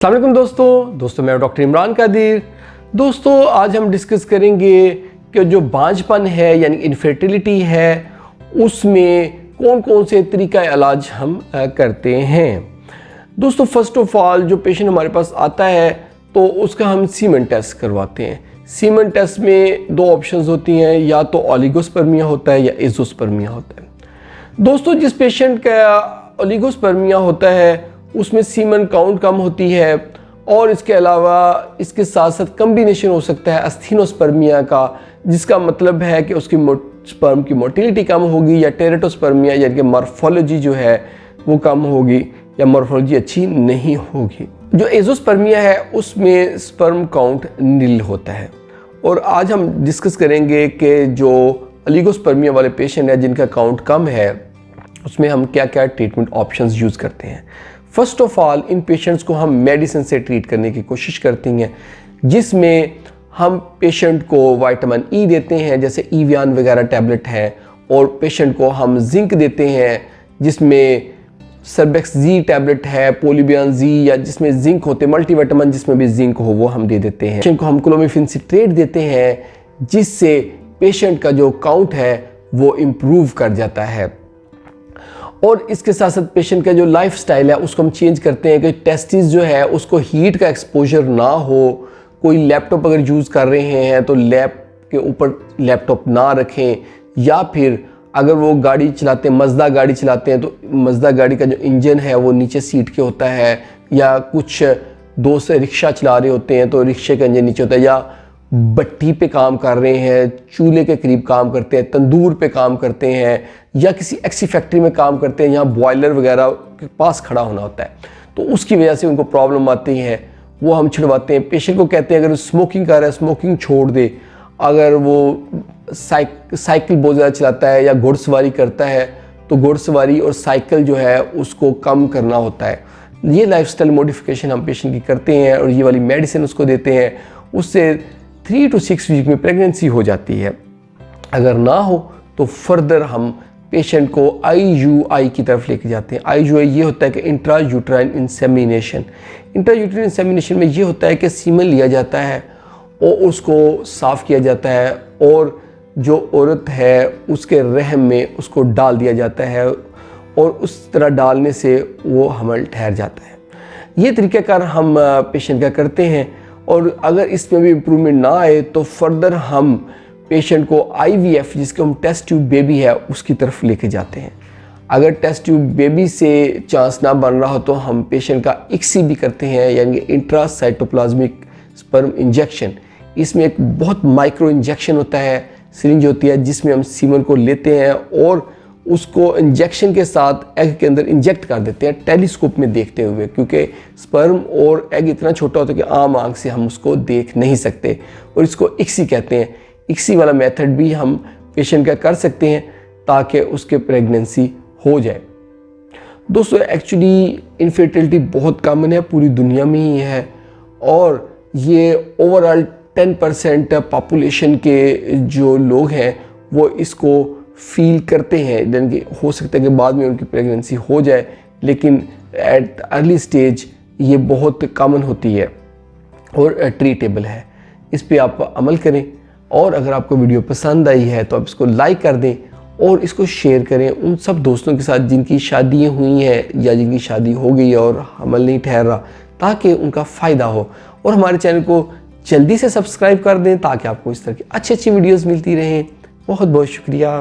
अस्सलाम वालेकुम दोस्तों मैं डॉक्टर इमरान कादिर। दोस्तों आज हम डिस्कस करेंगे कि जो बांझपन है यानी इनफर्टिलिटी है उसमें कौन कौन से तरीका इलाज हम करते हैं। दोस्तों फर्स्ट ऑफ ऑल जो पेशेंट हमारे पास आता है तो उसका हम सीमेन टेस्ट करवाते हैं। सीमेन टेस्ट में दो ऑप्शंस होती हैं, या तो ओलिगोस्पर्मिया होता है या एजोस्पर्मिया होता है। दोस्तों जिस पेशेंट का ओलिगोस्पर्मिया होता है उसमें सीमन काउंट कम होती है, और इसके अलावा इसके साथ साथ कम्बिनेशन हो सकता है अस्थीनोस्पर्मिया का, जिसका मतलब है कि उसकी स्पर्म की मोटिलिटी कम होगी, या टेरेटोस्पर्मिया यानी कि मॉर्फोलॉजी जो है वो कम होगी या मॉर्फोलॉजी अच्छी नहीं होगी। जो एजोस्पर्मिया है उसमें स्पर्म काउंट नील होता है। और आज हम डिस्कस करेंगे कि जो ओलिगोस्पर्मिया वाले पेशेंट हैं जिनका काउंट कम है उसमें हम क्या क्या ट्रीटमेंट ऑप्शंस यूज़ करते हैं। First of all in patients को हम मेडिसिन से ट्रीट करने की कोशिश करते हैं, जिसमें हम पेशेंट को विटामिन ई देते हैं जैसे ईवियान वगैरह टैबलेट है, और पेशेंट को हम जिंक देते हैं जिसमें सर्बेक्स जी टैबलेट है, पोलिबियन जी या जिसमें जिंक होते हैं, मल्टीविटामिन जिसमें भी जिंक हो वो हम दे देते हैं। पेशेंट को हम क्लोमिफेन सिट्रेट देते हैं जिससे पेशेंट का जो काउंट है वो इम्प्रूव कर जाता है। और इसके साथ साथ पेशेंट का जो लाइफ स्टाइल है उसको हम चेंज करते हैं कि टेस्टिस जो है उसको हीट का एक्सपोजर ना हो। कोई लैपटॉप अगर यूज़ कर रहे हैं तो लैप के ऊपर लैपटॉप ना रखें, या फिर अगर वो गाड़ी चलाते हैं, मज़दा गाड़ी चलाते हैं, तो मज़दा गाड़ी का जो इंजन है वो नीचे सीट के होता है, या कुछ दोस्त रिक्शा चला रहे होते हैं तो रिक्शे का इंजन नीचे होता है, या भट्टी पे काम कर रहे हैं, चूल्हे के करीब काम करते हैं, तंदूर पे काम करते हैं, या किसी एक्सी फैक्ट्री में काम करते हैं, यहाँ बॉयलर वगैरह के पास खड़ा होना होता है, तो उसकी वजह से उनको प्रॉब्लम आती है, वो हम छिड़वाते हैं। पेशेंट को कहते हैं अगर स्मोकिंग कर रहा है स्मोकिंग छोड़ दे, अगर वो साइकिल बहुत ज़्यादा चलाता है या घुड़सवारी करता है तो घुड़सवारी और साइकिल जो है उसको कम करना होता है। ये लाइफस्टाइल मॉडिफिकेशन हम पेशेंट की करते हैं और ये वाली मेडिसिन उसको देते हैं, उससे 3 to 6 वीक में प्रेगनेंसी हो जाती है। अगर ना हो तो फर्दर हम पेशेंट को IUI की तरफ लेके जाते हैं। IUI ये होता है कि intra uterine insemination. Intra uterine insemination में ये होता है कि सीमन लिया जाता है और उसको साफ़ किया जाता है, और जो औरत है उसके रहम में उसको डाल दिया जाता है, और उस तरह डालने से वो हमल ठहर जाता है। ये तरीक़ाकार हम पेशेंट का करते हैं। और अगर इसमें भी इम्प्रूवमेंट ना आए तो फर्दर हम पेशेंट को IVF जिसको हम टेस्ट ट्यूब बेबी है उसकी तरफ लेके जाते हैं। अगर टेस्ट ट्यूब बेबी से चांस ना बन रहा हो तो हम पेशेंट का ICSI भी करते हैं, यानी इंट्रासाइटोप्लाज्मिक स्पर्म इंजेक्शन। इसमें एक बहुत माइक्रो इंजेक्शन होता है, सिरिंज होती है जिसमें हम सीमन को लेते हैं और उसको इंजेक्शन के साथ एग के अंदर इंजेक्ट कर देते हैं टेलीस्कोप में देखते हुए, क्योंकि स्पर्म और एग इतना छोटा होता है कि आम आंख से हम उसको देख नहीं सकते, और इसको ICSI कहते हैं। ICSI वाला मेथड भी हम पेशेंट का कर सकते हैं ताकि उसके प्रेगनेंसी हो जाए। दोस्तों एक्चुअली इनफर्टिलिटी बहुत कॉमन है, पूरी दुनिया में ही है, और ये ओवरऑल 10% पॉपुलेशन के जो लोग हैं वो इसको फील करते हैं, यानी कि हो सकता है कि बाद में उनकी प्रेगनेंसी हो जाए, लेकिन एट अर्ली स्टेज ये बहुत कॉमन होती है और ट्रीटेबल है। इस पे आप अमल करें, और अगर आपको वीडियो पसंद आई है तो आप इसको लाइक कर दें और इसको शेयर करें उन सब दोस्तों के साथ जिनकी शादियाँ हुई हैं या जिनकी शादी हो गई है और हमल नहीं ठहर रहा, ताकि उनका फ़ायदा हो। और हमारे चैनल को जल्दी से सब्सक्राइब कर दें ताकि आपको इस तरह की अच्छी अच्छी वीडियोज़ मिलती रहें। बहुत बहुत शुक्रिया।